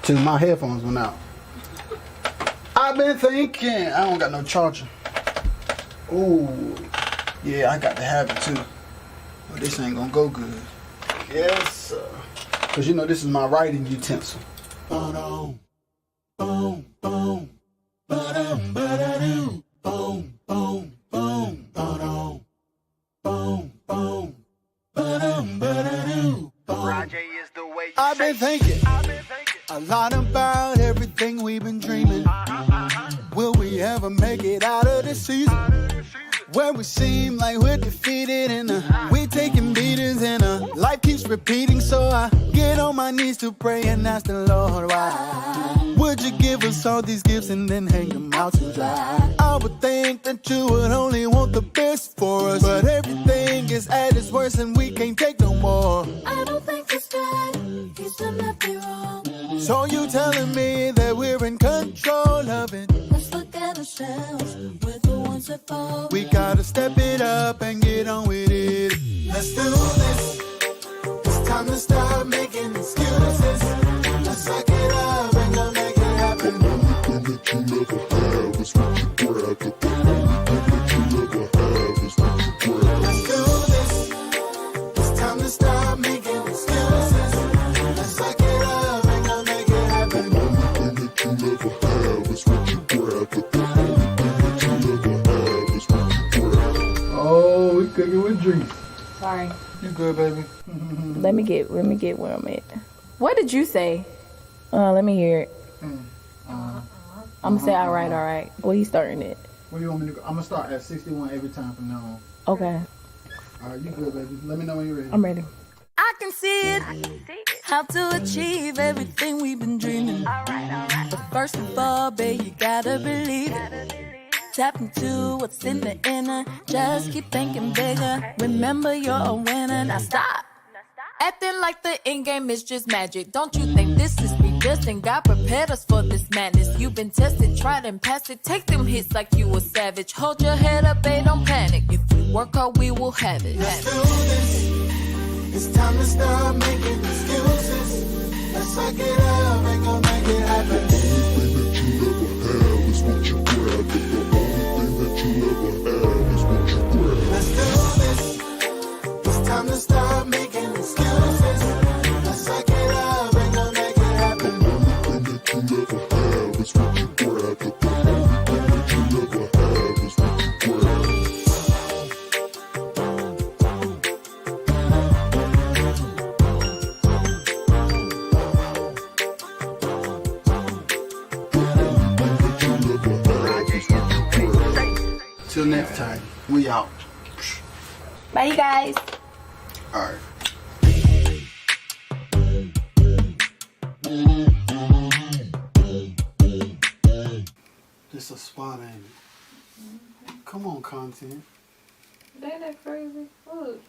Till my headphones went out. I've been thinking. I don't got no charger. Ooh, yeah, I got to have it too. But this ain't gonna go good. Yes, sir. Cause you know this is my writing utensil. Boom, boom, boom, ba-dum, ba-da-doo. Boom, boom, boom, ba-dum, boom, boom, ba-dum, ba-da-doo. ROJAY is the way you I've been thinking a lot about everything we've been dreaming. Will we ever make it out of this season? Where we seem like we're defeated and we're taking beatings and life keeps repeating. So I get on my knees to pray and ask the Lord why would you give us all these gifts and then hang them out to dry? I would think that you would only want the best for us, but everything is at its worst and we can't take no more. I don't think it's right, he's done nothing wrong. So you telling me that we're in control of it? Let's look at ourselves, we're the ones that fall. We gotta step it up and get on with it. Let's do this. It's time to stop making excuses. Let's suck it up and go make it happen. The only thing that you never have is what you grab. The only thing that you never have is what you grab. Let's do this. It's time to stop making excuses. Let's suck it up and go make it happen. The only thing that you never have is what you grab. The only thing that you never have is what you grab. Oh, we cooking with drinks. Sorry. You good, baby? Let me get where I'm at. What did you say? Let me hear it. I'm gonna say all right. Well, he's starting it. Where you want me to go? I'm gonna start at 61 every time from now on. Okay. All right, you good, baby? Let me know when you're ready. I'm ready. I can see it, how to achieve everything we've been dreaming. But first of all, babe, you gotta believe it. Tap into what's in the inner, just keep thinking bigger. Remember you're a winner, now stop acting like the end game is just magic. Don't you think this is predestined? God prepared us for this madness. You've been tested, tried and passed it. Take them hits like you a savage. Hold your head up, babe, don't panic. If we work hard, we will have it. Let's do this. It's time to stop making excuses. Let's suck it up and go make it happen. The only thing that you never have is what you grab. The only thing that you never have is what you grab. Let's do this. It's time to stop making excuses. Let's suck it up and go make it happen. The only thing that you never have is what you grab. The only thing that you never have is what you grab. Till next time, we out. Bye, you guys. All right. This a spot, ain't it? Come on, content. That ain't crazy. Look.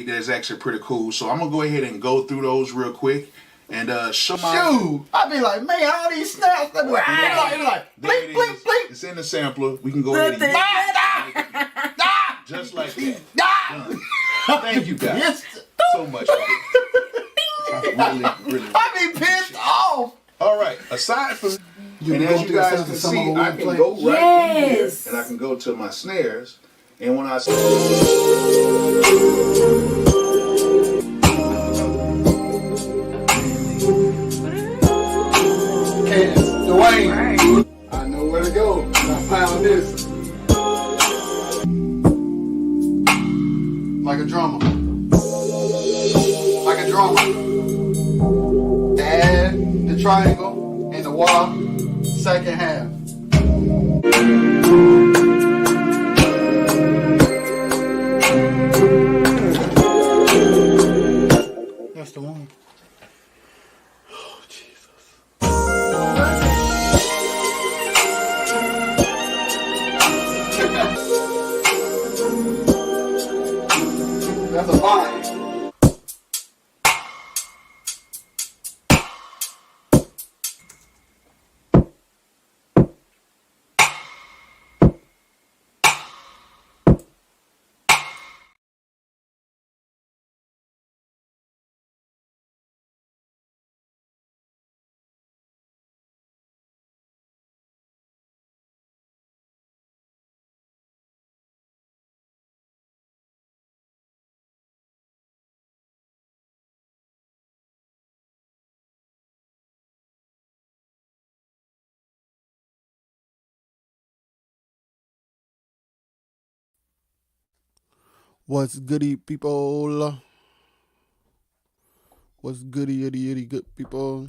That's actually pretty cool. So I'm gonna go ahead and go through those real quick and show my. Shoot! I be like, man, all these snaps. They be like, There it blink, blink, is. blink. It's in the sampler. We can go ahead and just like that. Thank you guys Yes. so much. Really. I be pissed off. All right. Aside from, You and can as go you through guys the can some see, of them I we can play. go right in Yes. here and I can go to my snares. And when I Dwayne, I know where to go. I found this. Like a drummer. Like a drummer. Add the triangle and the wah, second half. That's the one. Oh, Jesus. That's a vibe. What's goody, people? What's goody, itty, itty, good people?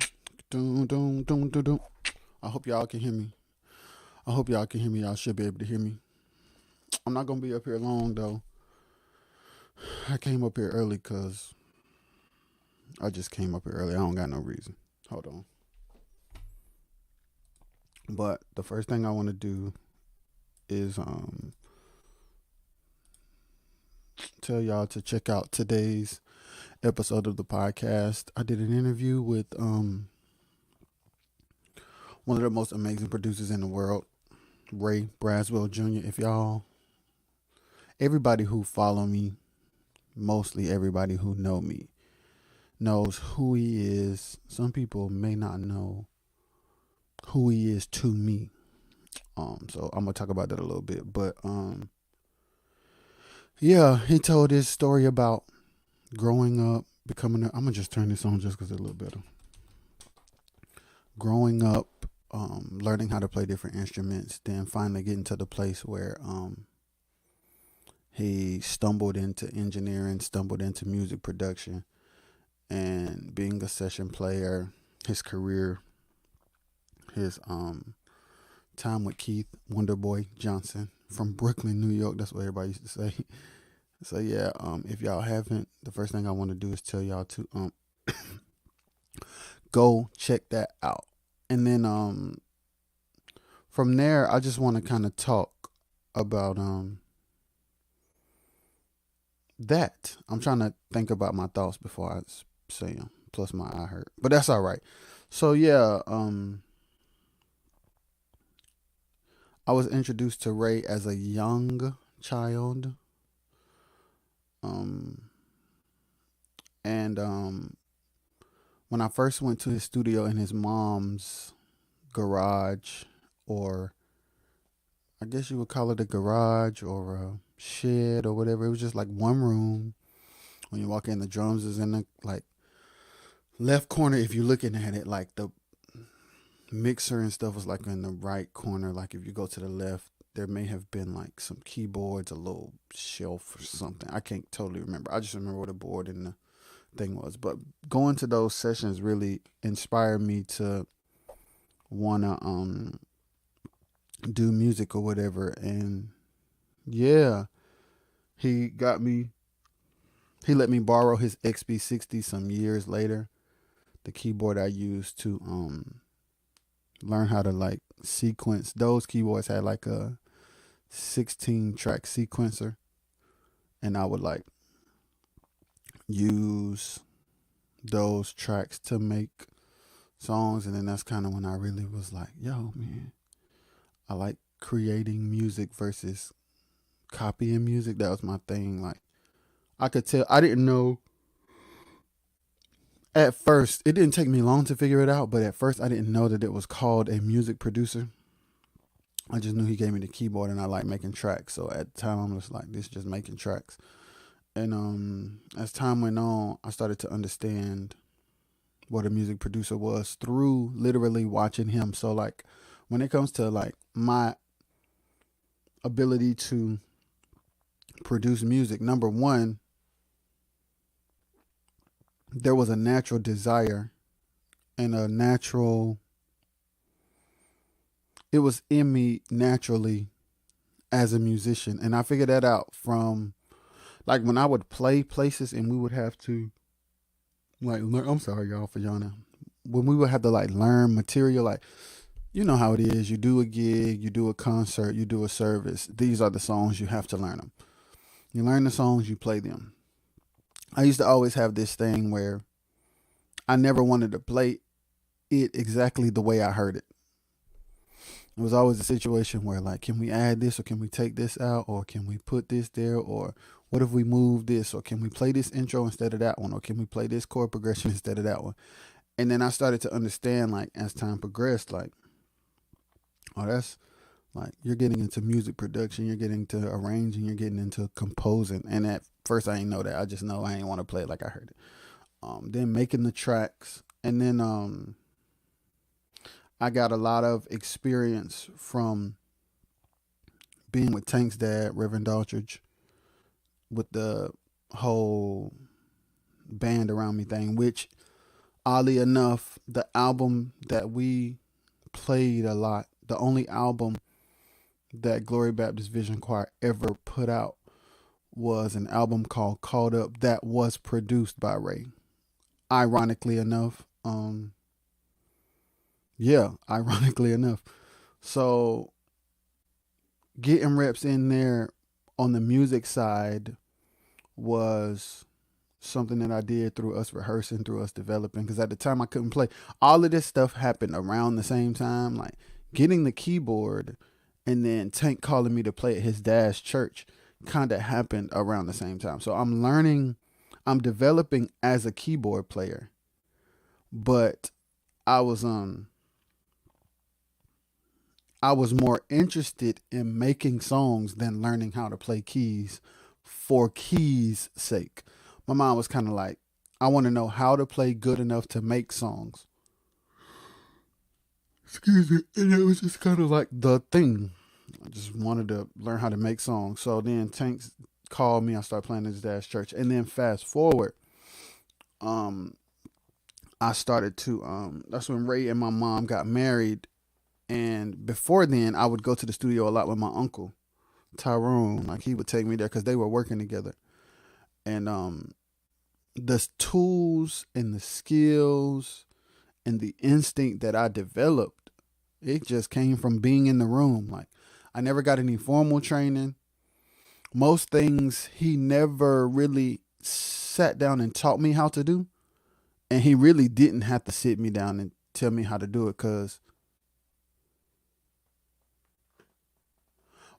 Dun, dun, dun, dun, dun. I hope y'all can hear me. Y'all should be able to hear me. I'm not going to be up here long, though. I came up here early because I just came up here early. I don't got no reason. Hold on. But the first thing I want to do is tell y'all to check out today's episode of the podcast. I did an interview with one of the most amazing producers in the world, Ray Braswell Jr. Everybody who follow me, mostly everybody who know me, knows who he is. Some people may not know who he is to me. So I'm gonna talk about that a little bit. But yeah, he told his story about growing up, becoming I'm gonna just turn this on just because it's a little better. Growing up, learning how to play different instruments, then finally getting to the place where he stumbled into engineering, stumbled into music production, and being a session player, his career, his time with Keith Wonderboy Johnson from Brooklyn, New York. That's what everybody used to say. So yeah, if y'all haven't, the first thing I want to do is tell y'all to go check that out. And then from there, I just want to kind of talk about that. I'm trying to think about my thoughts before I say them. Plus my eye hurt, but that's all right. So yeah, I was introduced to Ray as a young child. And when I first went to his studio in his mom's garage, or I guess you would call it a garage or a shed or whatever. It was just like one room. When you walk in, the drums is in the like left corner. If you're looking at it, like the mixer and stuff was like in the right corner. Like if you go to the left, there may have been like some keyboards, a little shelf or something. I can't totally remember. I just remember what the board and the thing was. But going to those sessions really inspired me to want to do music or whatever. And yeah, he let me borrow his XB60 some years later, the keyboard I used to learn how to like sequence. Those keyboards had like a 16 track sequencer, and I would like use those tracks to make songs. And then that's kind of when I really was like, yo man, I like creating music versus copying music. That was my thing. Like I could tell, I didn't know at first, it didn't take me long to figure it out, but at first I didn't know that it was called a music producer. I just knew he gave me the keyboard and I like making tracks. So at the time I'm just like, this is just making tracks. And as time went on, I started to understand what a music producer was through literally watching him. So like when it comes to like my ability to produce music, number one, there was a natural desire and it was in me naturally as a musician. And I figured that out from like when I would play places and we would have to like learn. I'm sorry y'all for yawning. When we would have to like learn material, like you know how it is. You do a gig, you do a concert, you do a service. These are the songs, you have to learn them. You learn the songs, you play them. I used to always have this thing where I never wanted to play it exactly the way I heard it. It was always a situation where like, can we add this or can we take this out or can we put this there, or what if we move this, or can we play this intro instead of that one, or can we play this chord progression instead of that one? And then I started to understand like as time progressed, like, oh, that's like you're getting into music production, you're getting to arranging, you're getting into composing. And at first I didn't know that. I just know I ain't want to play it like I heard it. Then making the tracks, and then I got a lot of experience from being with Tank's dad, Reverend Daltrich, with the whole band around me thing, which oddly enough, the album that we played a lot, the only album that Glory Baptist Vision Choir ever put out was an album called Called Up that was produced by Ray. Ironically enough, ironically enough. So getting reps in there on the music side was something that I did through us rehearsing, through us developing, because at the time I couldn't play. All of this stuff happened around the same time, like getting the keyboard and then Tank calling me to play at his dad's church kind of happened around the same time. So I'm developing as a keyboard player, but I was more interested in making songs than learning how to play keys for keys' sake. My mom was kind of like, I want to know how to play good enough to make songs. Excuse me. And it was just kind of like the thing. I just wanted to learn how to make songs. So then Tank called me. I started playing at his dad's church. And then fast forward, I started to, that's when Ray and my mom got married. And before then, I would go to the studio a lot with my uncle, Tyrone. Like, he would take me there because they were working together. And the tools and the skills and the instinct that I developed, it just came from being in the room. Like, I never got any formal training. Most things he never really sat down and taught me how to do. And he really didn't have to sit me down and tell me how to do it, because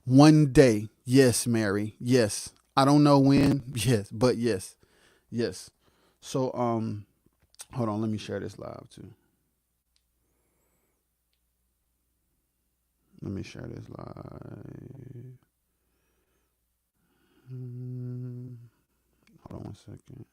one day, yes, Mary, yes. I don't know when, yes, but yes. Yes. So, hold on, let me share this live too. Let me share this live. Hold on one second.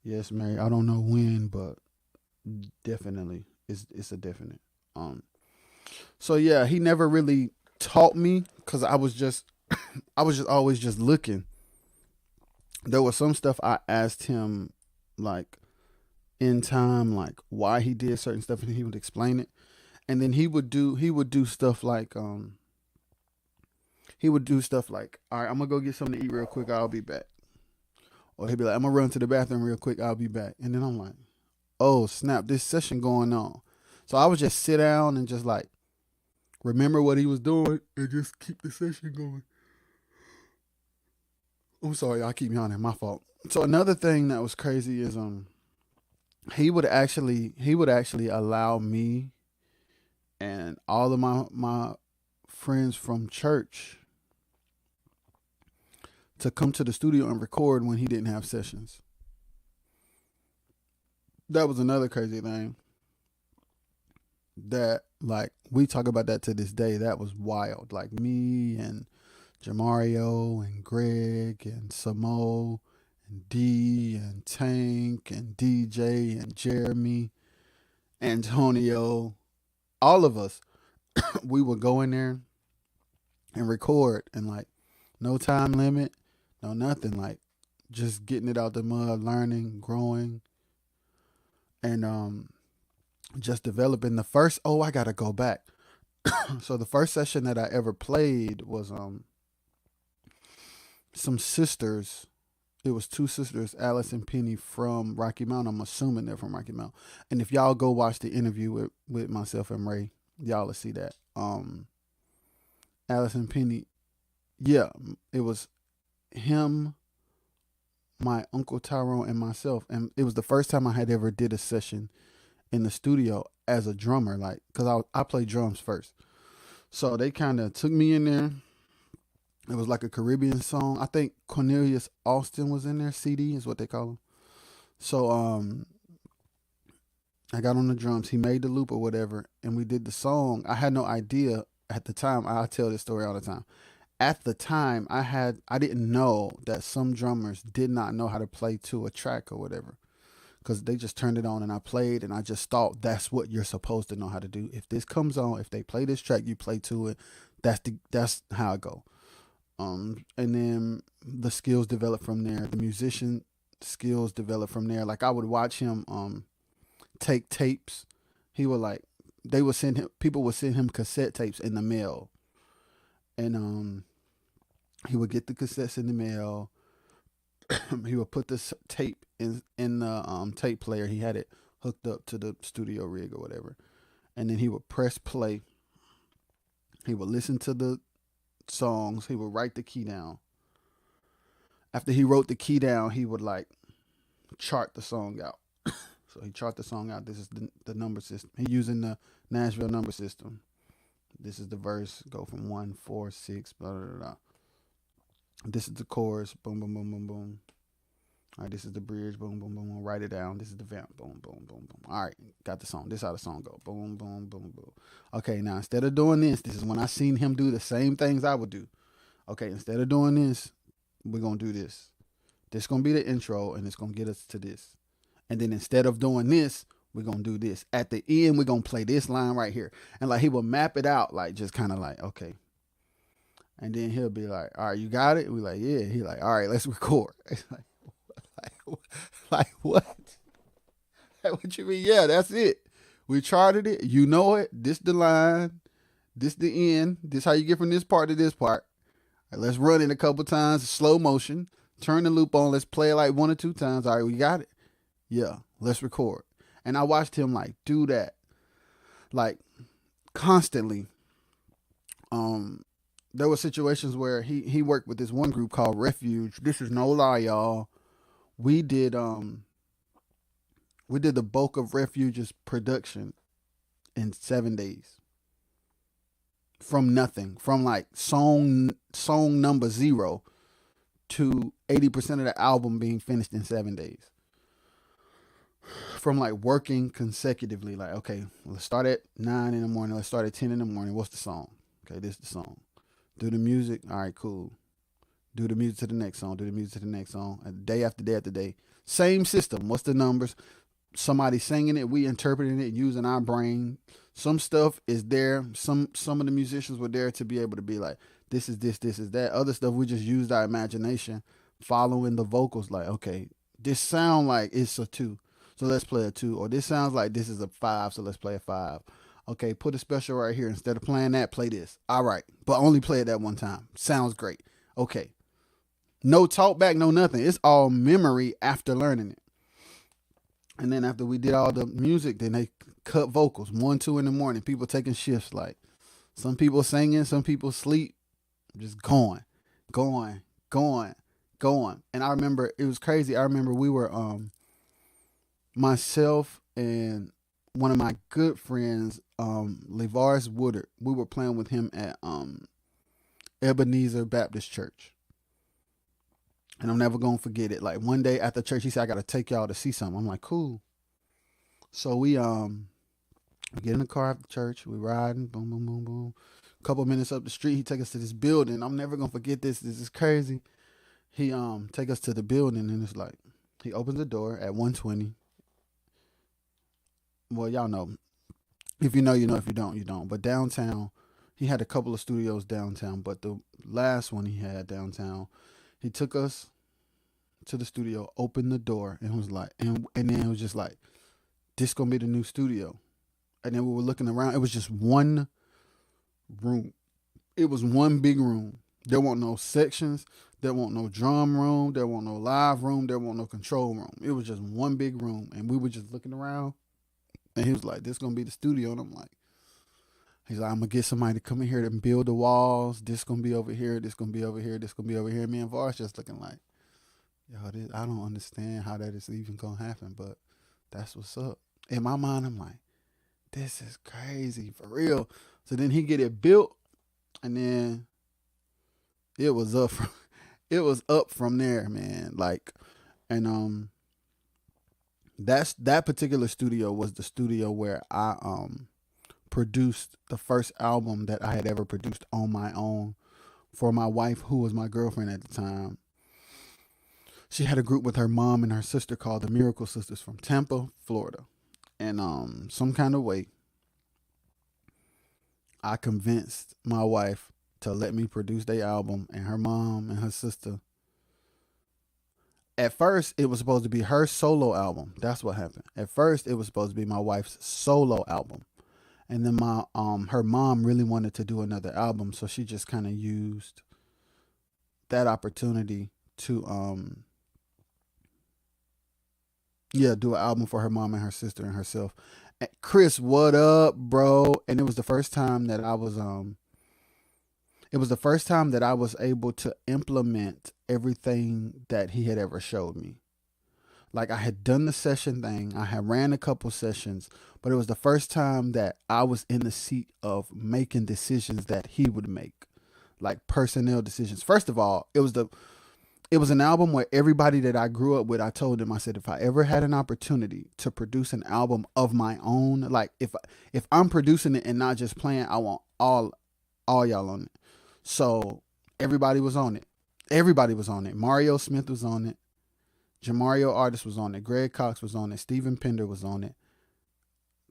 Yes, Mary. I don't know when, but definitely, it's a definite. So yeah, he never really taught me because I was just always just looking. There was some stuff I asked him, like in time, like why he did certain stuff, and he would explain it. And then he would do stuff like all right, I'm gonna go get something to eat real quick. I'll be back. Or he'd be like, I'm gonna run to the bathroom real quick. I'll be back. And then I'm like, oh snap, this session going on. So I would just sit down and just like remember what he was doing and just keep the session going. I'm sorry, I keep yawning. My fault. So another thing that was crazy is he would actually allow me and all of my friends from church to come to the studio and record when he didn't have sessions. That was another crazy thing. That, like, we talk about that to this day. That was wild. Like, me and Jamario and Greg and Samo and D and Tank and DJ and Jeremy, Antonio, all of us, we would go in there and record, and like no time limit, no nothing, like just getting it out the mud, learning, growing, and just developing. I gotta go back. So the first session that I ever played was some sisters. It was two sisters, Alice and Penny, from Rocky Mount. I'm assuming they're from Rocky Mount. And if y'all go watch the interview with myself and Ray, y'all will see that. Alice and Penny, yeah, it was him, my Uncle Tyrone, and myself. And it was the first time I had ever did a session in the studio as a drummer, like, because I played drums first. So they kind of took me in there. It was like a Caribbean song. I think Cornelius Austin was in there. CD is what they call him. So I got on the drums. He made the loop or whatever, and we did the song. I had no idea at the time. I tell this story all the time. at the time I didn't know that some drummers did not know how to play to a track or whatever, because they just turned it on and I played, and I just thought that's what you're supposed to know how to do. If this comes on, if they play this track, you play to it. That's how I go. And then the skills develop from there. The musician skills develop from there. Like I would watch him take tapes. He would like people would send him cassette tapes in the mail, and he would get the cassettes in the mail. He would put this tape in the tape player. He had it hooked up to the studio rig or whatever, and then he would press play. He would listen to the songs. He would write the key down. After he wrote the key down, he would like chart the song out. So he chart the song out. This is the number system. He using the Nashville number system. This is the verse. Go from 1, 4, 6, blah, blah, blah, blah. This is the chorus. Boom, boom, boom, boom, boom. All right, this is the bridge. Boom, boom, boom, boom. Write it down. This is the vamp. Boom, boom, boom, boom. All right, got the song. This is how the song go. Boom, boom, boom, boom. Okay, now instead of doing this is when I seen him do the same things I would do. Okay, instead of doing this, we're going to do this. This going to be the intro, and it's going to get us to this. And then instead of doing this, we're going to do this. At the end, we're going to play this line right here. And like he will map it out, like just kind of like, okay. And then he'll be like, all right, you got it? We like, yeah. He like, all right, let's record. It's like what? Like, what you mean? Yeah, that's it. We charted it. You know it. This the line. This the end. This how you get from this part to this part. Right, let's run it a couple times, slow motion. Turn the loop on. Let's play it like 1 or 2 times. All right, we got it. Yeah, let's record. And I watched him like do that, like constantly. There were situations where he worked with this one group called Refuge. This is no lie, y'all. We did the bulk of Refuge's production in 7 days. From nothing, from like song number 0 to 80% of the album being finished in 7 days. From like working consecutively, like, okay, let's start at 9 in the morning. Let's start at 10 in the morning. What's the song? Okay, this is the song. Do the music. All right, cool. Do the music to the next song. Do the music to the next song. And day after day after day. Same system. What's the numbers? Somebody singing it. We interpreting it using our brain. Some stuff is there. Some of the musicians were there to be able to be like, this is this, this is that. Other stuff, we just used our imagination following the vocals. Like, okay, this sound like it's a 2. So let's play a 2. Or this sounds like this is a 5. So let's play a 5. Okay, put a special right here. Instead of playing that, play this. All right, but only play it that one time. Sounds great. Okay. No talk back, no nothing. It's all memory after learning it. And then after we did all the music, then they cut vocals 1, 2 in the morning. People taking shifts. Like some people singing, some people sleep. Just going. And I remember it was crazy. I remember we were myself and one of my good friends, LeVars Woodard. We were playing with him at Ebenezer Baptist Church. And I'm never going to forget it. Like one day after church, he said, I got to take y'all to see something. I'm like, cool. So we get in the car after church. We riding. Boom, boom, boom, boom. A couple minutes up the street, he take us to this building. I'm never going to forget this. This is crazy. He take us to the building, and it's like, he opens the door at 120. Well, y'all know. If you know, you know. If you don't, you don't. But downtown, he had a couple of studios downtown. But the last one he had downtown, he took us to the studio, opened the door, and was like, and then it was just like, this gonna be the new studio. And then we were looking around. It was just one room. It was one big room. There weren't no sections. There weren't no drum room. There weren't no live room. There weren't no control room. It was just one big room. And we were just looking around. And he was like, this gonna be the studio. And I'm like, he's like, I'm gonna get somebody to come in here and build the walls. This gonna be over here. This gonna be over here. This gonna be over here. Me and Vars just looking like, yo, I don't understand how that is even gonna happen, but that's what's up. In my mind, I'm like, this is crazy for real. So then he get it built, and then it was up from there, man. Like, and that particular studio was the studio where I produced the first album that I had ever produced on my own for my wife, who was my girlfriend at the time. She had a group with her mom and her sister called the Miracle Sisters from Tampa, Florida. And some kind of way, I convinced my wife to let me produce their album, and her mom and her sister. At first, it was supposed to be her solo album. That's what happened. At first, it was supposed to be my wife's solo album. And then my her mom really wanted to do another album, so she just kind of used that opportunity to do an album for her mom and her sister and herself. Chris, what up, bro? And it was the first time that I was able to implement everything that he had ever showed me. Like, I had done the session thing, I had ran a couple sessions, but it was the first time that I was in the seat of making decisions that he would make, like personnel decisions. First of all, it was an album where everybody that I grew up with, I told them, I said, if I ever had an opportunity to produce an album of my own, like if I'm producing it and not just playing, I want all y'all on it. So everybody was on it. Everybody was on it. Mario Smith was on it. Jamario Artist was on it. Greg Cox was on it. Stephen Pender was on it.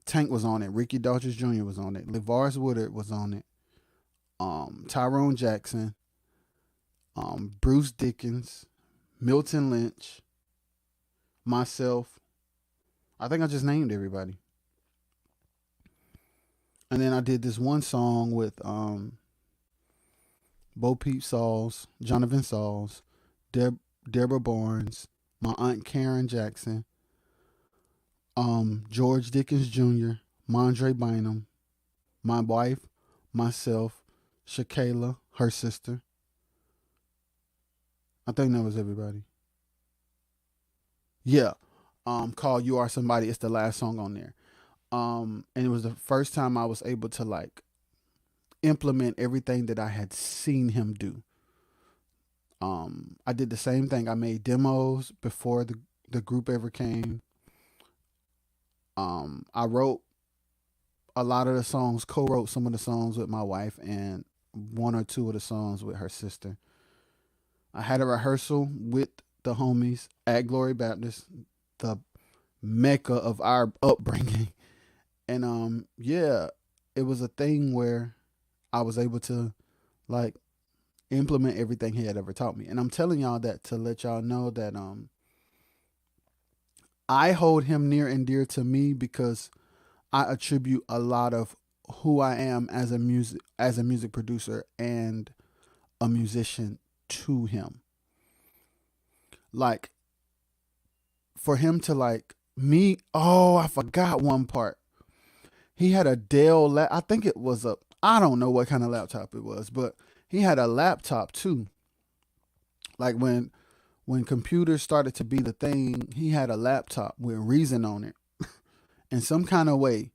Tank was on it. Ricky Daltrey Jr. was on it. LeVars Woodard was on it. Tyrone Jackson. Bruce Dickens. Milton Lynch. Myself. I think I just named everybody. And then I did this one song with Bo Peep Sauls, Jonathan Sauls, Deborah Barnes, my aunt Karen Jackson, George Dickens Jr., Mondre Bynum, my wife, myself, Shakayla, her sister. I think that was everybody. Yeah. Called You Are Somebody. It's the last song on there. And it was the first time I was able to like implement everything that I had seen him do. I did the same thing. I made demos before the group ever came. I wrote a lot of the songs, co-wrote some of the songs with my wife and one or two of the songs with her sister. I had a rehearsal with the homies at Glory Baptist, the mecca of our upbringing. And it was a thing where I was able to like implement everything he had ever taught me. And I'm telling y'all that to let y'all know that I hold him near and dear to me because I attribute a lot of who I am as a music producer and a musician to him. Like, for him to like me, I forgot one part. He had a Dell, I think it was I don't know what kind of laptop it was, but he had a laptop too. Like when computers started to be the thing, he had a laptop with Reason on it. In some kind of way,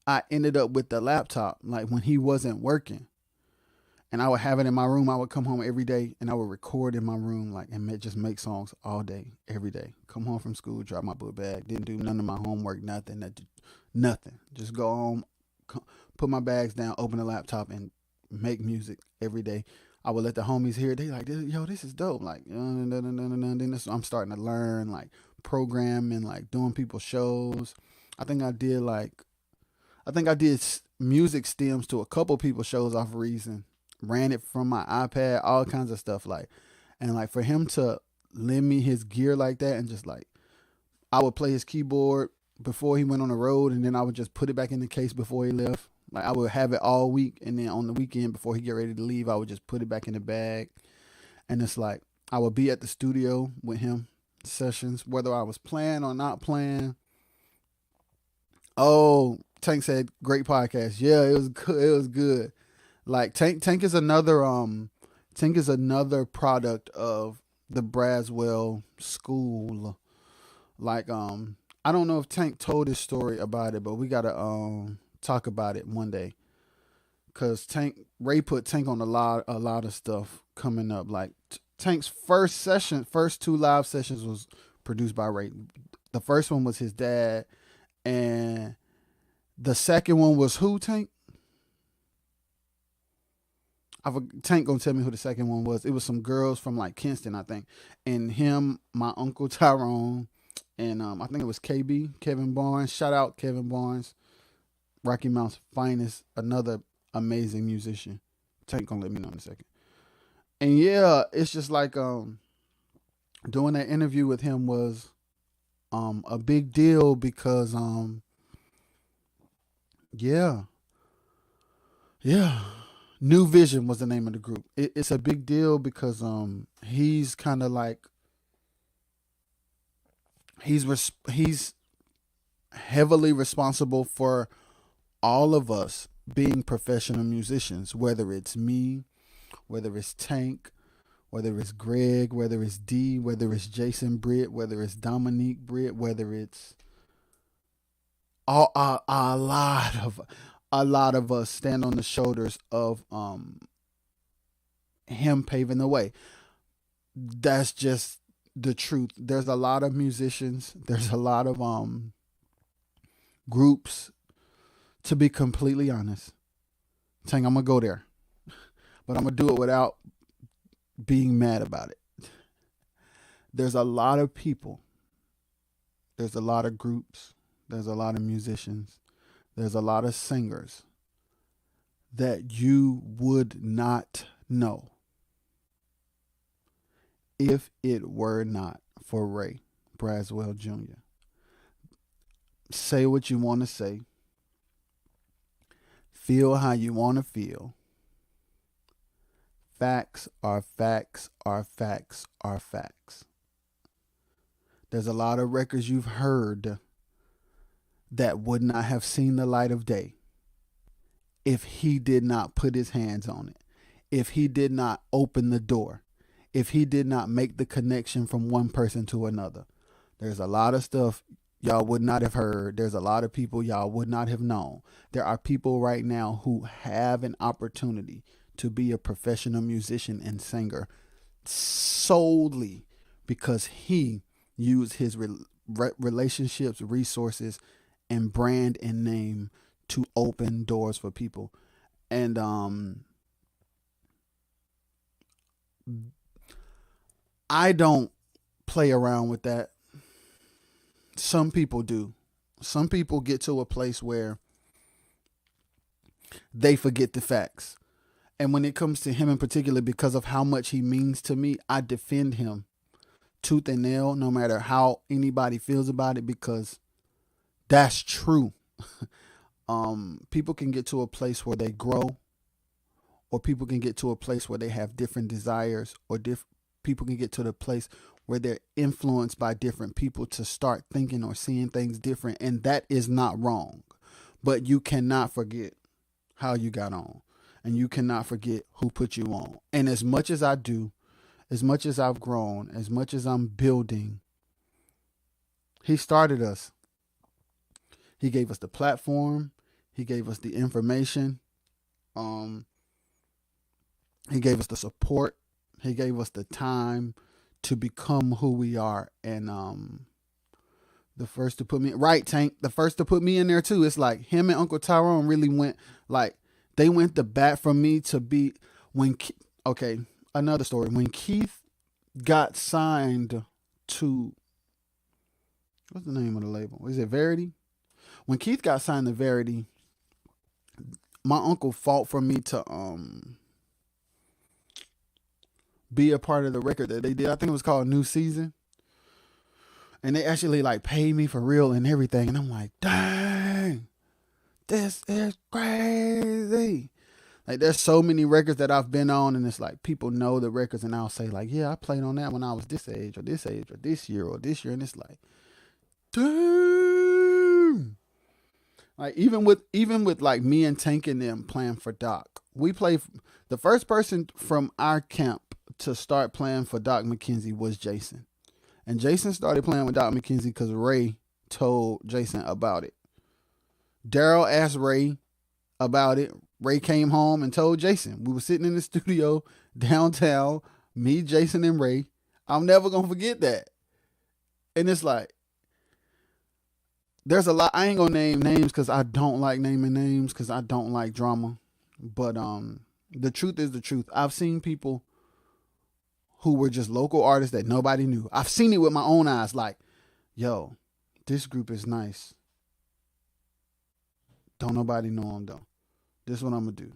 I ended up with the laptop, like when he wasn't working. And I would have it in my room. I would come home every day and I would record in my room, like, and just make songs all day, every day. Come home from school, drop my book bag, didn't do none of my homework, nothing. Just go home, put my bags down, open the laptop, and make music every day. I would let the homies hear it. They like, yo, this is dope. Like, then I'm starting to learn, like, programming, like, doing people's shows. I think I did music stems to a couple people's shows off Reason. Ran it from my iPad, all kinds of stuff. Like, and like for him to lend me his gear like that and just like, I would play his keyboard before he went on the road and then I would just put it back in the case before he left. Like, I would have it all week, and then on the weekend before he get ready to leave, I would just put it back in the bag. And it's like, I would be at the studio with him, sessions, whether I was playing or not playing. Oh, Tank said, great podcast. Yeah, it was good. It was good. Like Tank is another product of the Braswell school. Like I don't know if Tank told his story about it, but we gotta talk about it one day. Cause Ray put Tank on a lot of stuff coming up. Like Tank's first two live sessions was produced by Ray. The first one was his dad, and the second one was who, Tank? Tank gonna tell me who the second one was. It was some girls from like Kinston, I think, and him, my uncle Tyrone, and I think it was Kevin Barnes. Shout out Kevin Barnes, Rocky Mount's finest, another amazing musician. Tank gonna let me know in a second. And yeah, it's just like doing that interview with him was a big deal because yeah. New Vision was the name of the group. It's a big deal because he's kind of like he's heavily responsible for all of us being professional musicians, whether it's me, whether it's Tank, whether it's Greg, whether it's D, whether it's Jason Britt, whether it's Dominique Britt, whether it's a lot of us stand on the shoulders of him paving the way. That's just the truth. There's a lot of musicians. There's a lot of groups. To be completely honest, Tank, I'm gonna go there, but I'm gonna do it without being mad about it. There's a lot of people. There's a lot of groups. There's a lot of musicians. There's a lot of singers that you would not know if it were not for Ray Braswell Jr. Say what you want to say. Feel how you want to feel. Facts are facts are facts are facts. There's a lot of records you've heard that would not have seen the light of day if he did not put his hands on it, if he did not open the door, if he did not make the connection from one person to another. There's a lot of stuff y'all would not have heard. There's a lot of people y'all would not have known. There are people right now who have an opportunity to be a professional musician and singer solely because he used his relationships, resources, and brand and name to open doors for people. And I don't play around with that. Some people do. Some people get to a place where they forget the facts. And when it comes to him in particular, because of how much he means to me, I defend him tooth and nail, no matter how anybody feels about it, because that's true. People can get to a place where they grow, or people can get to a place where they have different desires, or people can get to the place where they're influenced by different people to start thinking or seeing things different. And that is not wrong. But you cannot forget how you got on. And you cannot forget who put you on. And as much as I do, as much as I've grown, as much as I'm building, he started us. He gave us the platform. He gave us the information. He gave us the support. He gave us the time to become who we are. And the first to put me right, Tank, the first to put me in there too. It's like him and Uncle Tyrone really went, like, they went to bat for me to be another story. When Keith got signed to, what's the name of the label? Is it Verity? When Keith got signed to Verity, my uncle fought for me to be a part of the record that they did. I think it was called New Season. And they actually like paid me for real and everything. And I'm like, dang, this is crazy. Like, there's so many records that I've been on, and it's like people know the records, and I'll say like, yeah, I played on that when I was this age or this year or this year. And it's like, dang. Like even with like me and Tank and them playing for Doc, we played. The first person from our camp to start playing for Doc McKenzie was Jason. And Jason started playing with Doc McKenzie because Ray told Jason about it. Daryl asked Ray about it. Ray came home and told Jason. We were sitting in the studio downtown, me, Jason, and Ray. I'm never going to forget that. And it's like, there's a lot. I ain't going to name names because I don't like naming names because I don't like drama. But The truth is the truth. I've seen people who were just local artists that nobody knew. I've seen it with my own eyes. Like, yo, this group is nice. Don't nobody know them though. This is what I'm gonna do.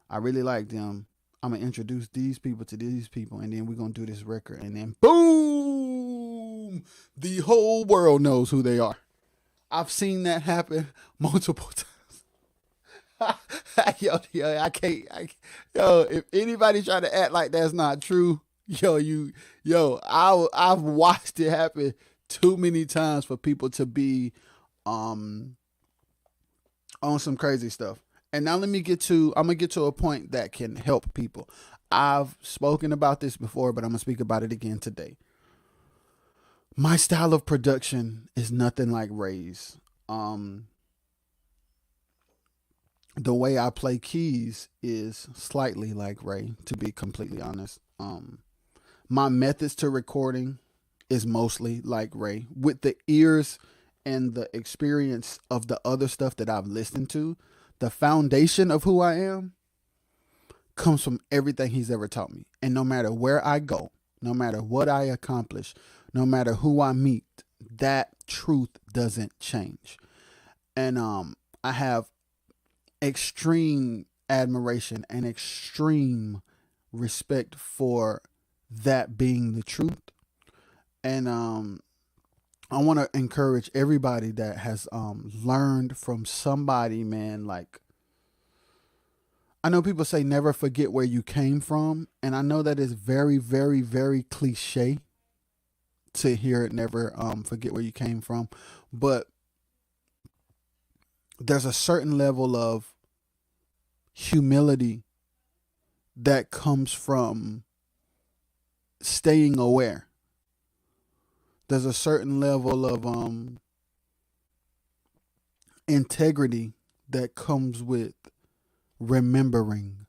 I really like them. I'm gonna introduce these people to these people, and then we're gonna do this record, and then boom, the whole world knows who they are. I've seen that happen multiple times. yo, I can't. Yo, if anybody try to act like that's not true, I've watched it happen too many times for people to be on some crazy stuff. And now I'm gonna get to a point that can help people. I've spoken about this before, but I'm gonna speak about it again today. My style of production is nothing like Ray's. The way I play keys is slightly like Ray, to be completely honest. My methods to recording is mostly like Ray, with the ears and the experience of the other stuff that I've listened to. The foundation of who I am comes from everything he's ever taught me. And no matter where I go, no matter what I accomplish, no matter who I meet, that truth doesn't change. And I have extreme admiration and extreme respect for that being the truth. And I want to encourage everybody that has learned from somebody, man. Like, I know people say never forget where you came from, and I know that is very, very, very cliche to hear it, never forget where you came from. But there's a certain level of humility that comes from staying aware. There's a certain level of integrity that comes with remembering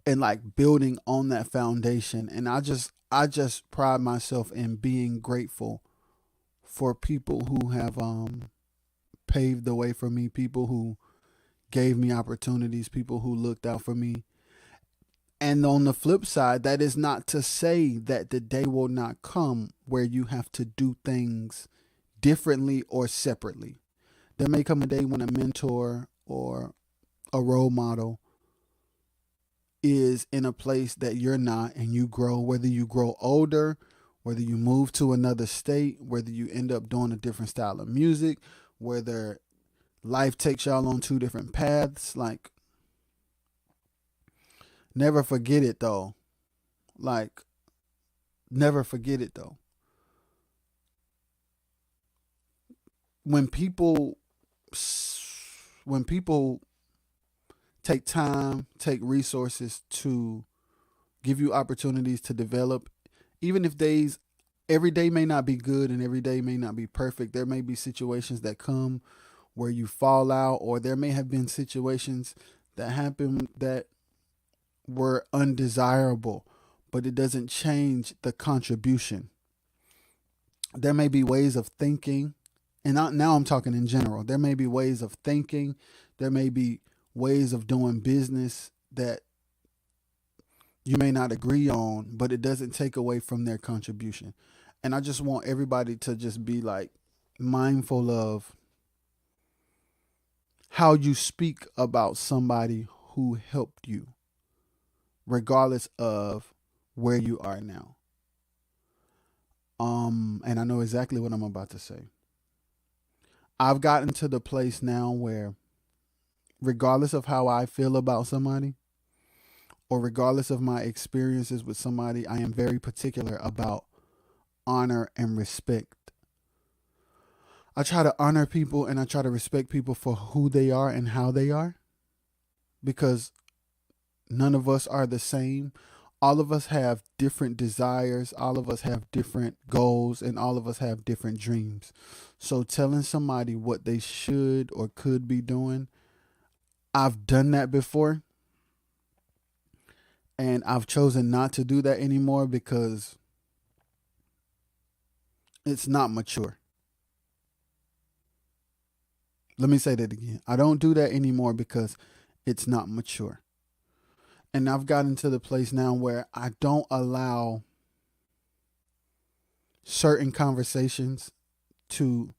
and like building on that foundation. And I just pride myself in being grateful for people who have paved the way for me, people who gave me opportunities, people who looked out for me. And on the flip side, that is not to say that the day will not come where you have to do things differently or separately. There may come a day when a mentor or a role model is in a place that you're not, and you grow, whether you grow older, whether you move to another state, whether you end up doing a different style of music, whether life takes y'all on two different paths. Like, never forget it though. Like, never forget it though. When people take time, take resources to give you opportunities to develop, even if every day may not be good and every day may not be perfect, there may be situations that come where you fall out, or there may have been situations that happen that were undesirable, but it doesn't change the contribution. There may be ways of thinking, and now I'm talking in general. There may be ways of thinking, there may be ways of doing business that you may not agree on, but it doesn't take away from their contribution. And I just want everybody to just be like mindful of how you speak about somebody who helped you, regardless of where you are now. And I know exactly what I'm about to say. I've gotten to the place now where, regardless of how I feel about somebody, or regardless of my experiences with somebody, I am very particular about honor and respect. I try to honor people and I try to respect people for who they are and how they are, because none of us are the same. All of us have different desires. All of us have different goals, and all of us have different dreams. So telling somebody what they should or could be doing, I've done that before, and I've chosen not to do that anymore because it's not mature. Let me say that again. I don't do that anymore because it's not mature. And I've gotten to the place now where I don't allow certain conversations to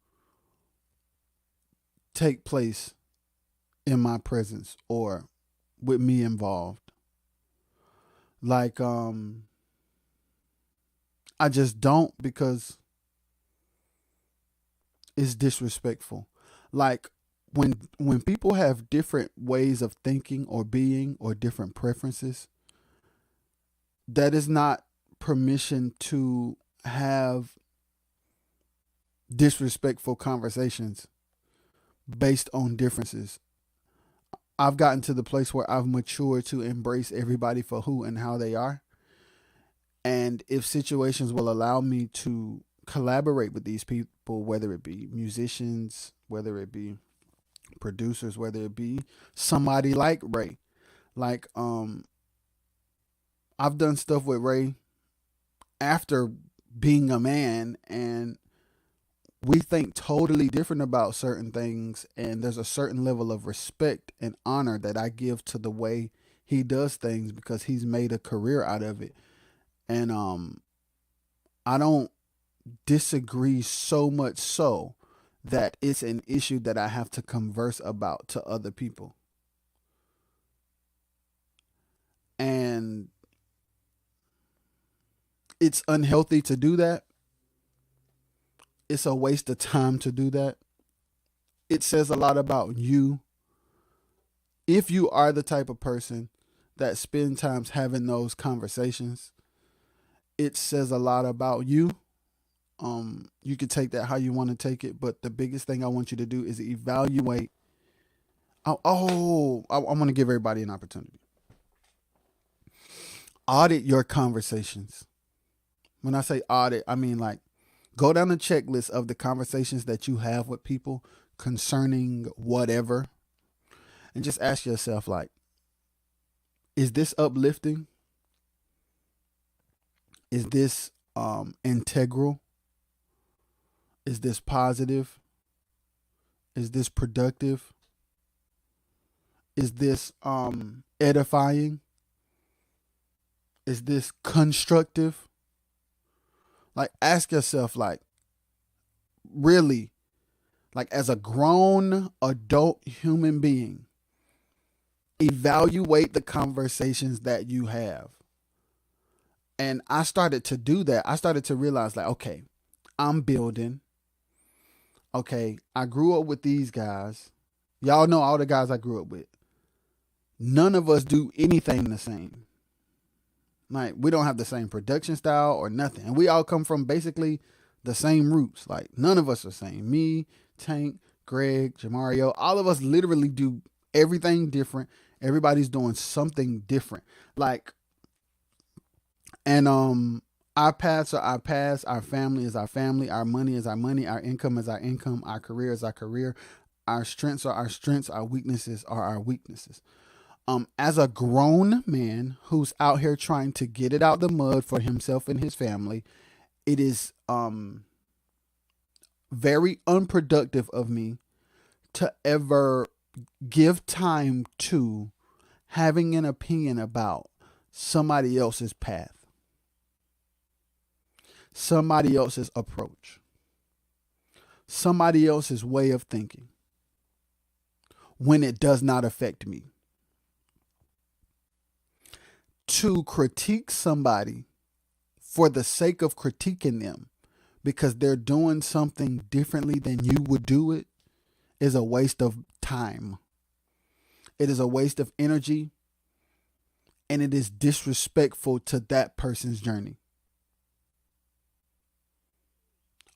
take place in my presence or with me involved. Like, I just don't, because it's disrespectful. Like, when people have different ways of thinking or being or different preferences, that is not permission to have disrespectful conversations based on differences. I've gotten to the place where I've matured to embrace everybody for who and how they are. And if situations will allow me to collaborate with these people, whether it be musicians, whether it be producers, whether it be somebody like Ray. Like, I've done stuff with Ray after being a man, and we think totally different about certain things, and there's a certain level of respect and honor that I give to the way he does things because he's made a career out of it. And I don't disagree so much so that it's an issue that I have to converse about to other people. And it's unhealthy to do that. It's a waste of time to do that. It says a lot about you. If you are the type of person that spend times having those conversations, it says a lot about you. You can take that how you want to take it, but the biggest thing I want you to do is evaluate. I want to give everybody an opportunity. Audit your conversations. When I say audit, I mean like go down the checklist of the conversations that you have with people concerning whatever, and just ask yourself, like, is this uplifting? Is this integral? Is this positive? Is this productive? Is this edifying? Is this constructive? Like, ask yourself, like, really, like, as a grown adult human being, evaluate the conversations that you have. And I started to do that. I started to realize, like, okay, I'm building. Okay, I grew up with these guys. Y'all know all the guys I grew up with. None of us do anything the same. Like, we don't have the same production style or nothing. And we all come from basically the same roots. Like, none of us are the same. Me, Tank, Greg, Jamario, all of us literally do everything different. Everybody's doing something different. Like, and our paths are our paths, our family is our family, our money is our money, our income is our income, our career is our career, our strengths are our strengths, our weaknesses are our weaknesses. As a grown man who's out here trying to get it out the mud for himself and his family, it is very unproductive of me to ever give time to having an opinion about somebody else's path, somebody else's approach, somebody else's way of thinking when it does not affect me. To critique somebody for the sake of critiquing them because they're doing something differently than you would do it is a waste of time. It is a waste of energy, and it is disrespectful to that person's journey.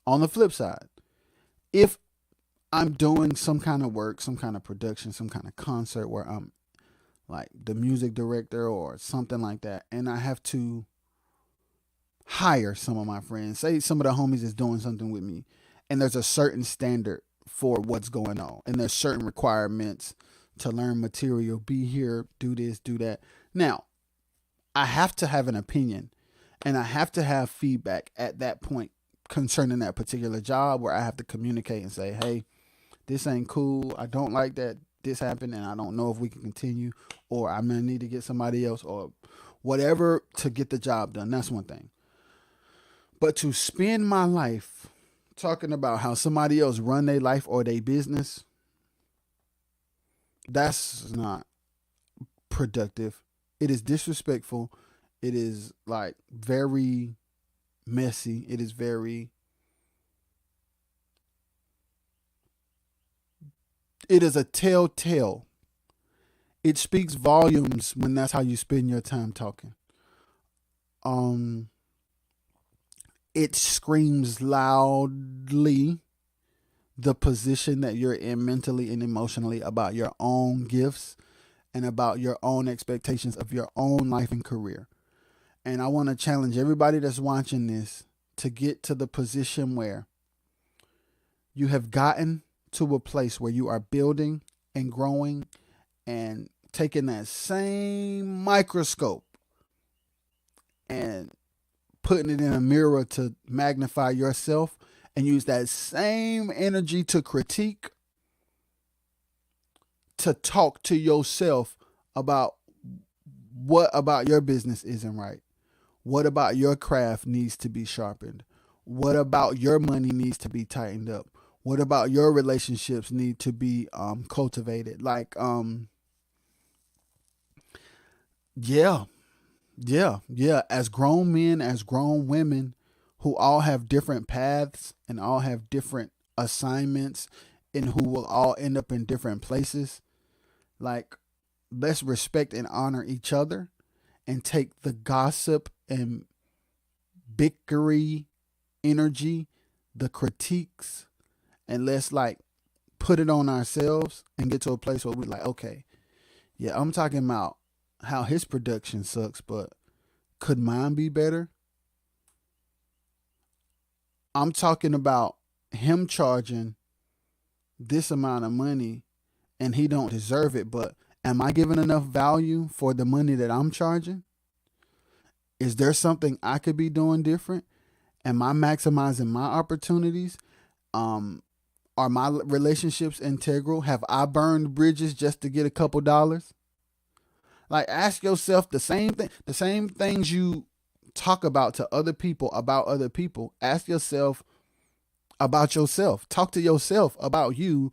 On the flip side, if I'm doing some kind of work, some kind of production, some kind of concert where I'm like the music director or something like that, and I have to hire some of my friends, say some of the homies is doing something with me, and there's a certain standard for what's going on, and there's certain requirements to learn material, be here, do this, do that. Now, I have to have an opinion, and I have to have feedback at that point concerning that particular job, where I have to communicate and say, hey, this ain't cool. I don't like that. this happen and I don't know if we can continue, or I may need to get somebody else or whatever to get the job done. That's one thing. But to spend my life talking about how somebody else run their life or their business, that's not productive. It is disrespectful. It is like very messy. It is very, it is a telltale. It speaks volumes when that's how you spend your time talking. It screams loudly the position that you're in mentally and emotionally about your own gifts and about your own expectations of your own life and career. And I want to challenge everybody that's watching this to get to the position where you have gotten to a place where you are building and growing and taking that same microscope and putting it in a mirror to magnify yourself and use that same energy to critique, to talk to yourself about what about your business isn't right. What about your craft needs to be sharpened? What about your money needs to be tightened up? What about your relationships need to be cultivated? Like, yeah. As grown men, as grown women who all have different paths and all have different assignments and who will all end up in different places, like, let's respect and honor each other and take the gossip and bickery energy, the critiques, and let's like put it on ourselves and get to a place where we're like, okay, yeah, I'm talking about how his production sucks, but could mine be better? I'm talking about him charging this amount of money and he don't deserve it, but am I giving enough value for the money that I'm charging? Is there something I could be doing different? Am I maximizing my opportunities? Are my relationships integral? Have I burned bridges just to get a couple dollars? Like, ask yourself the same thing, the same things you talk about to other people about other people. Ask yourself about yourself. Talk to yourself about you,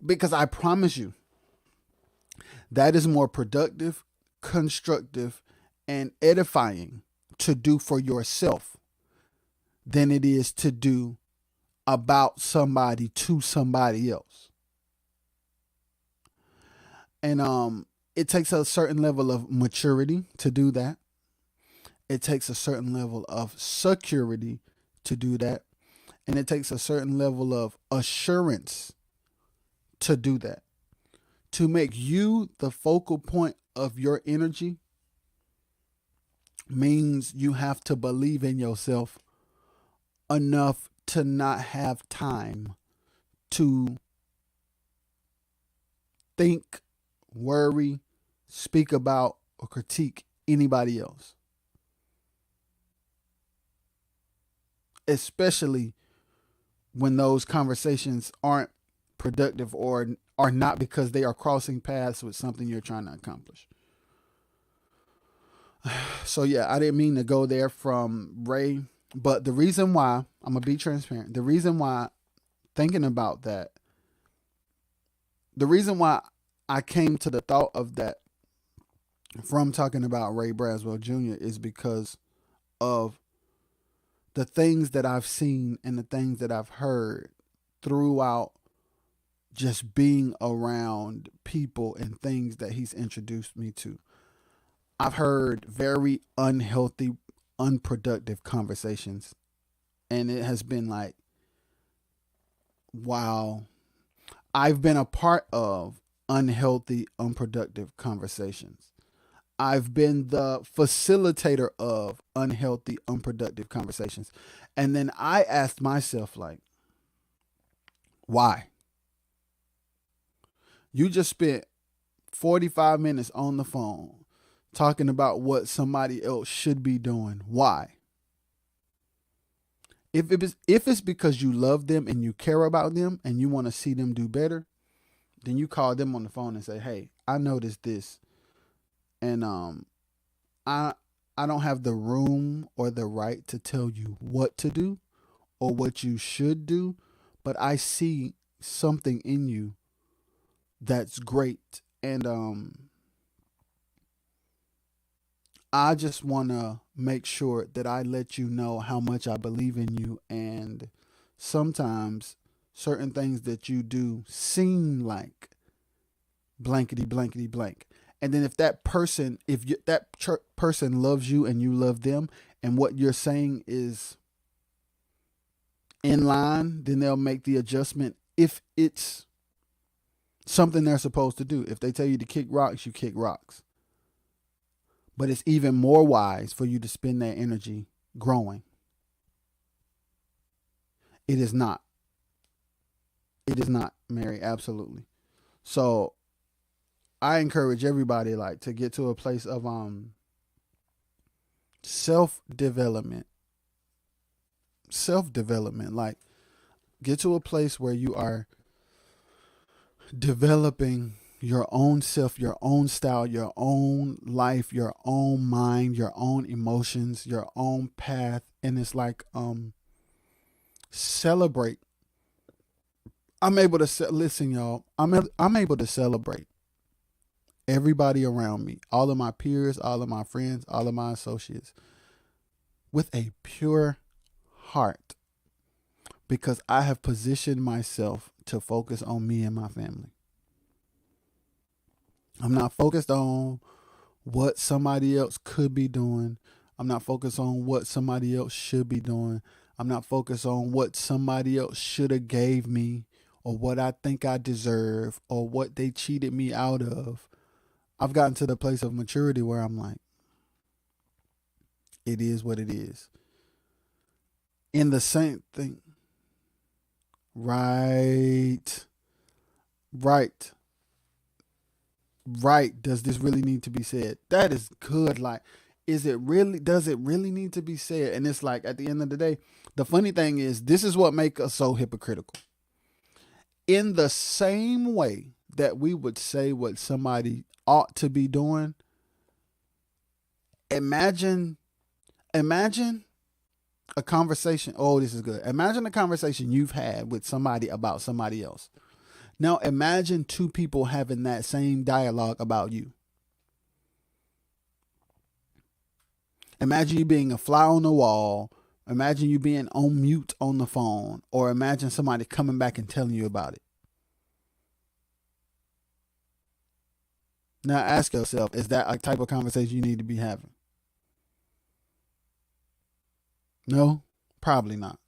because I promise you that is more productive, constructive, and edifying to do for yourself than it is to do about somebody to somebody else. And it takes a certain level of maturity to do that. It takes a certain level of security to do that. And it takes a certain level of assurance to do that. To make you the focal point of your energy means you have to believe in yourself enough to not have time to think, worry, speak about, or critique anybody else. Especially when those conversations aren't productive or are not because they are crossing paths with something you're trying to accomplish. So yeah, I didn't mean to go there from Ray, but the reason why, I'm going to be transparent, the reason why thinking about that, the reason why I came to the thought of that from talking about Ray Braswell Jr. is because of the things that I've seen and the things that I've heard throughout just being around people and things that he's introduced me to. I've heard very unhealthy, unproductive conversations. And it has been like, wow, I've been a part of unhealthy, unproductive conversations. I've been the facilitator of unhealthy, unproductive conversations. And then I asked myself, like, why? You just spent 45 minutes on the phone talking about what somebody else should be doing. Why? If it's because you love them and you care about them and you want to see them do better, then you call them on the phone and say, hey, I noticed this, and I don't have the room or the right to tell you what to do or what you should do, but I see something in you that's great. And I just want to make sure that I let you know how much I believe in you. And sometimes certain things that you do seem like blankety blankety blank. And then if that person, person loves you and you love them, and what you're saying is in line, then they'll make the adjustment if it's something they're supposed to do. If they tell you to kick rocks, you kick rocks. But it's even more wise for you to spend that energy growing. It is not. It is not, Mary, absolutely. So I encourage everybody like to get to a place of self-development. Self-development. Like, get to a place where you are developing your own self, your own style, your own life, your own mind, your own emotions, your own path. And it's like celebrate. I'm able to listen, y'all. I'm able to celebrate everybody around me, all of my peers, all of my friends, all of my associates, with a pure heart, because I have positioned myself to focus on me and my family. I'm not focused on what somebody else could be doing. I'm not focused on what somebody else should be doing. I'm not focused on what somebody else should have gave me, or what I think I deserve, or what they cheated me out of. I've gotten to the place of maturity where I'm like, it is what it is. In the same thing. Right. Does this really need to be said? That is good. Like, does it really need to be said? And it's like, at the end of the day, the funny thing is, this is what makes us so hypocritical. In the same way that we would say what somebody ought to be doing, imagine a conversation. Oh, this is good. Imagine a conversation you've had with somebody about somebody else. Now imagine two people having that same dialogue about you. Imagine you being a fly on the wall. Imagine you being on mute on the phone, or imagine somebody coming back and telling you about it. Now ask yourself, is that a type of conversation you need to be having? No, probably not.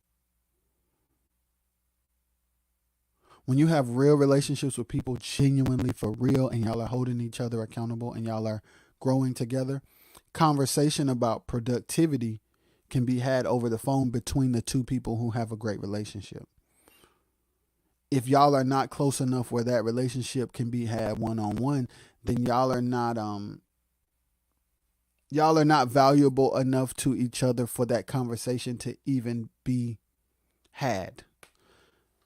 When you have real relationships with people, genuinely for real, and y'all are holding each other accountable and y'all are growing together, conversation about productivity can be had over the phone between the two people who have a great relationship. If y'all are not close enough where that relationship can be had one-on-one, then y'all are not valuable enough to each other for that conversation to even be had,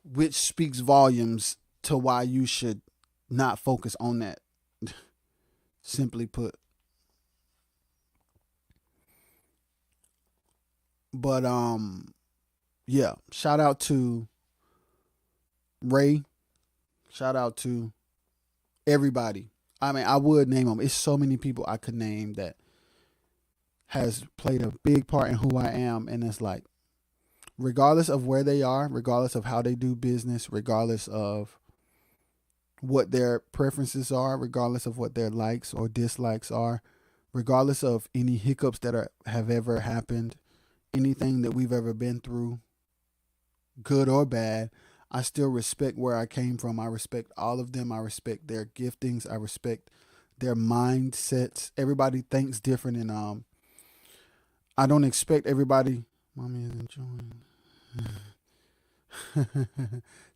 which speaks volumes to why you should not focus on that. Simply put. But yeah, shout out to Ray. Shout out to everybody. I mean, I would name them. It's so many people I could name that has played a big part in who I am. And it's like, regardless of where they are, regardless of how they do business, regardless of what their preferences are, regardless of what their likes or dislikes are, regardless of any hiccups that have ever happened, anything that we've ever been through, good or bad, I still respect where I came from. I respect all of them. I respect their giftings. I respect their mindsets. Everybody thinks different, and I don't expect everybody. Mommy is enjoying.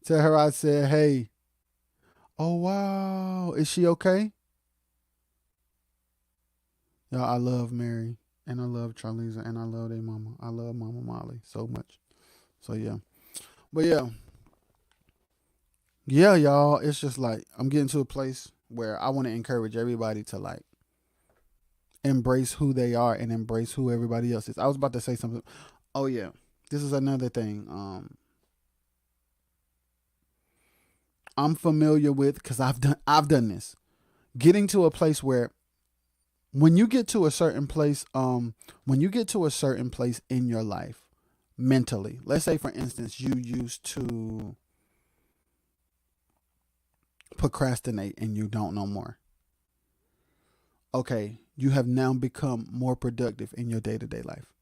Tell her I said, hey. Oh, wow. Is she okay? Y'all, I love Mary, and I love Charliza, and I love their mama. I love Mama Molly so much. So, yeah. But, yeah. yeah, y'all, it's just like I'm getting to a place where I want to encourage everybody to like embrace who they are and embrace who everybody else is. I was about to say something. Oh yeah, this is another thing. I'm familiar with because I've done this. Getting to a place where when you get to a certain place, when you get to a certain place in your life mentally, let's say for instance, you used to procrastinate and you don't no more. Okay, you have now become more productive in your day-to-day life.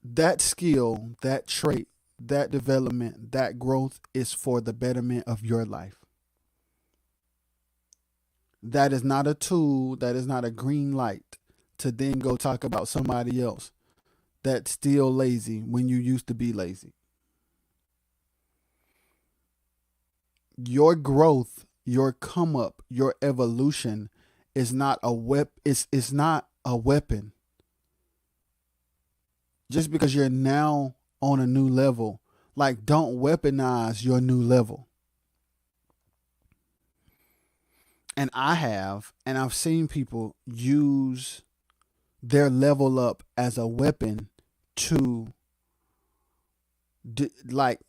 That skill, that trait, that development, that growth is for the betterment of your life. That is not a tool, that is not a green light to then go talk about somebody else that's still lazy when you used to be lazy. Your growth, your come up, your evolution is not a it's not a weapon. Just because you're now on a new level, like don't weaponize your new level. And I've seen people use their level up as a weapon to like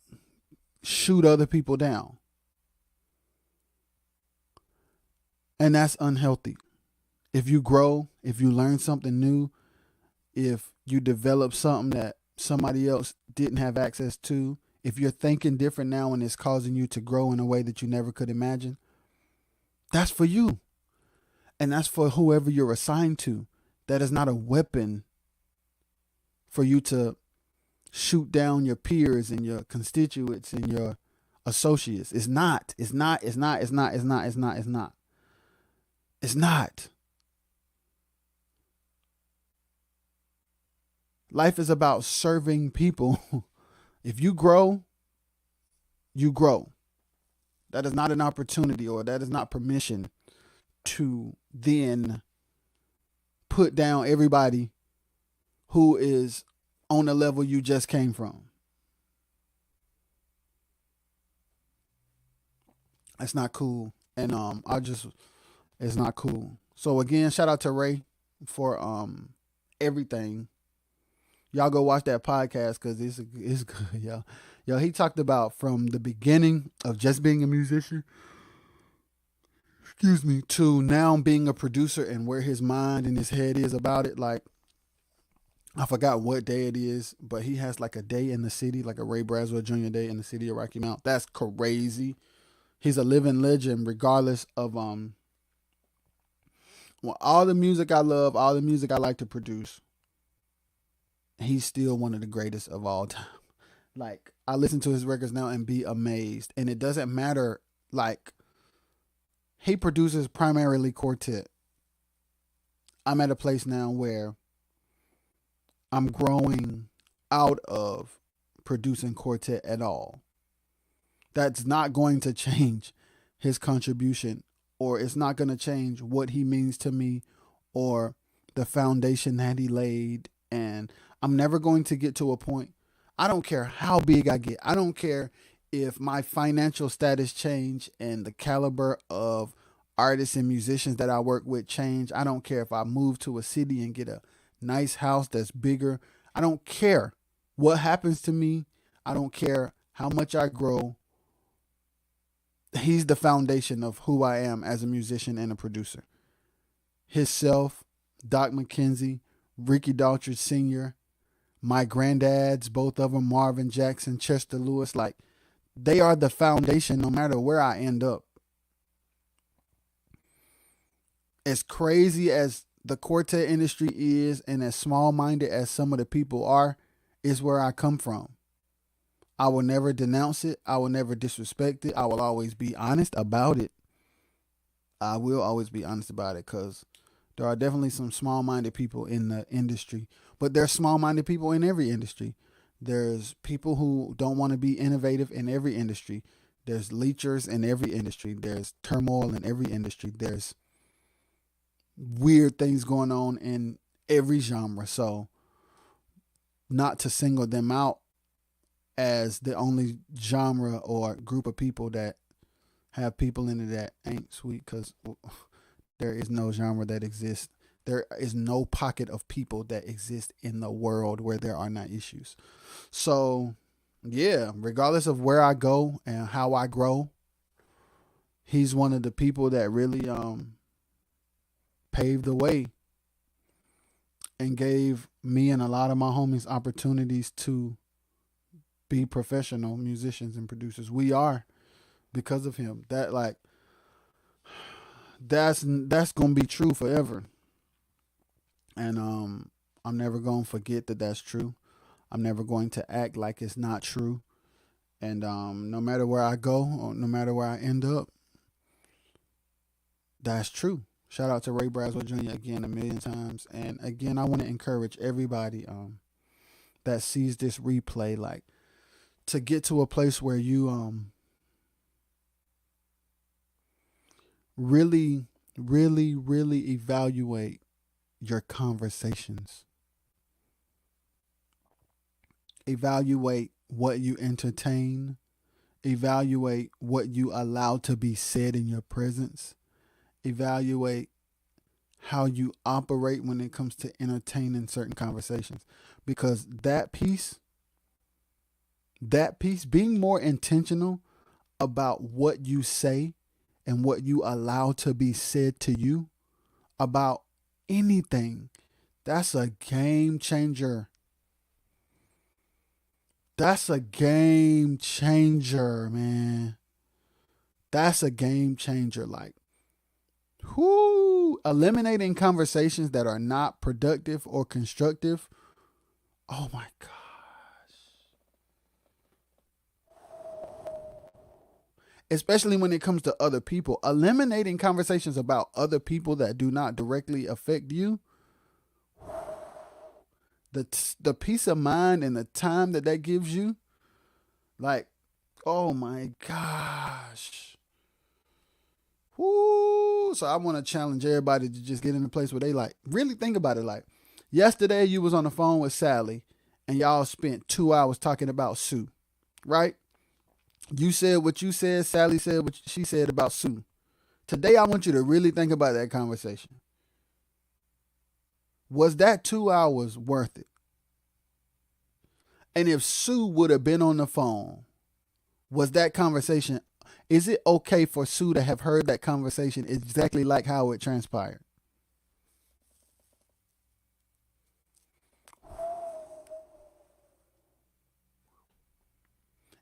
shoot other people down. And that's unhealthy. If you grow, if you learn something new, if you develop something that somebody else didn't have access to, if you're thinking different now and it's causing you to grow in a way that you never could imagine, that's for you. And that's for whoever you're assigned to. That is not a weapon for you to shoot down your peers and your constituents and your associates. It's not. It's not. It's not. It's not. It's not. It's not. It's not. It's not. Life is about serving people. If you grow, you grow. That is not an opportunity or that is not permission to then put down everybody who is on the level you just came from. That's not cool. And it's not cool. So again, shout out to Ray for everything. Y'all go watch that podcast because it's good, yo. Yo, he talked about from the beginning of just being a musician, to now being a producer and where his mind and his head is about it. Like, I forgot what day it is, but he has like a day in the city, like a Ray Braswell Jr. day in the city of Rocky Mount. That's crazy. He's a living legend, regardless of all the music I love, all the music I like to produce. He's still one of the greatest of all time. Like, I listen to his records now and be amazed. And it doesn't matter, like, he produces primarily quartet. I'm at a place now where I'm growing out of producing quartet at all. That's not going to change his contribution, or it's not going to change what he means to me or the foundation that he laid. And I'm never going to get to a point. I don't care how big I get. I don't care if my financial status change and the caliber of artists and musicians that I work with change. I don't care if I move to a city and get a nice house that's bigger. I don't care what happens to me. I don't care how much I grow. He's the foundation of who I am as a musician and a producer. Himself, Doc McKenzie, Ricky Daltrey Sr., my granddads, both of them, Marvin Jackson, Chester Lewis, like, they are the foundation no matter where I end up. As crazy as the quartet industry is and as small-minded as some of the people are, is where I come from. I will never denounce it. I will never disrespect it. I will always be honest about it. I will always be honest about it because there are definitely some small-minded people in the industry, but there's small-minded people in every industry. There's people who don't want to be innovative in every industry. There's leechers in every industry. There's turmoil in every industry. There's weird things going on in every genre. So not to single them out, as the only genre or group of people that have people in it that ain't sweet, because there is no genre that exists. There is no pocket of people that exist in the world where there are not issues. So, yeah, regardless of where I go and how I grow, he's one of the people that really paved the way and gave me and a lot of my homies opportunities to be professional musicians and producers. We are, because of him. That's gonna be true forever. And I'm never gonna forget that that's true. I'm never going to act like it's not true. And no matter where I go, or no matter where I end up, that's true. Shout out to Ray Braswell Jr. again a million times. And again, I want to encourage everybody that sees this replay, like, to get to a place where you really, really, really evaluate your conversations. Evaluate what you entertain. Evaluate what you allow to be said in your presence. Evaluate how you operate when it comes to entertaining certain conversations. Because that piece, being more intentional about what you say and what you allow to be said to you about anything, that's a game changer. That's a game changer, man. That's a game changer. Like, eliminating conversations that are not productive or constructive. Oh my gosh. Especially when it comes to other people. Eliminating conversations about other people that do not directly affect you. The peace of mind and the time that gives you. Like, oh my gosh. Woo. So I want to challenge everybody to just get in a place where they, like, really think about it. Like, yesterday you was on the phone with Sally and y'all spent 2 hours talking about Sue, right? You said what you said. Sally said what she said about Sue. Today I want you to really think about that conversation. Was that 2 hours worth it? And if Sue would have been on the phone, was that conversation, is it okay for Sue to have heard that conversation exactly like how it transpired?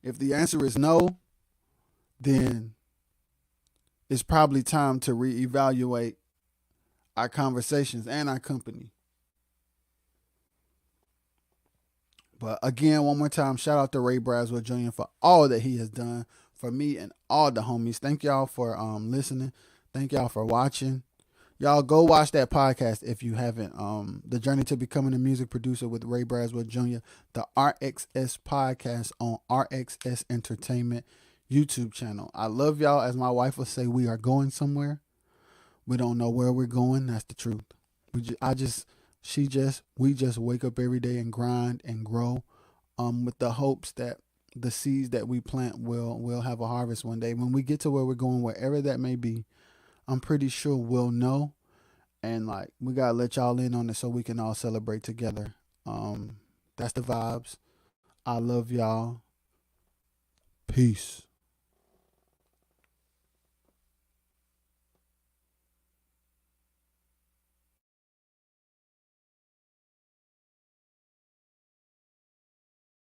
If the answer is no, then it's probably time to reevaluate our conversations and our company. But again, one more time, shout out to Ray Braswell Jr. for all that he has done for me and all the homies. Thank y'all for listening. Thank y'all for watching. Y'all go watch that podcast if you haven't. The Journey to Becoming a Music Producer with Ray Braswell Jr., the RXS podcast on RXS Entertainment YouTube channel. I love y'all. As my wife will say, we are going somewhere. We don't know where we're going. That's the truth. We just wake up every day and grind and grow, with the hopes that the seeds that we plant will have a harvest one day. When we get to where we're going, wherever that may be, I'm pretty sure we'll know. And, like, we gotta let y'all in on it so we can all celebrate together. That's the vibes. I love y'all. Peace.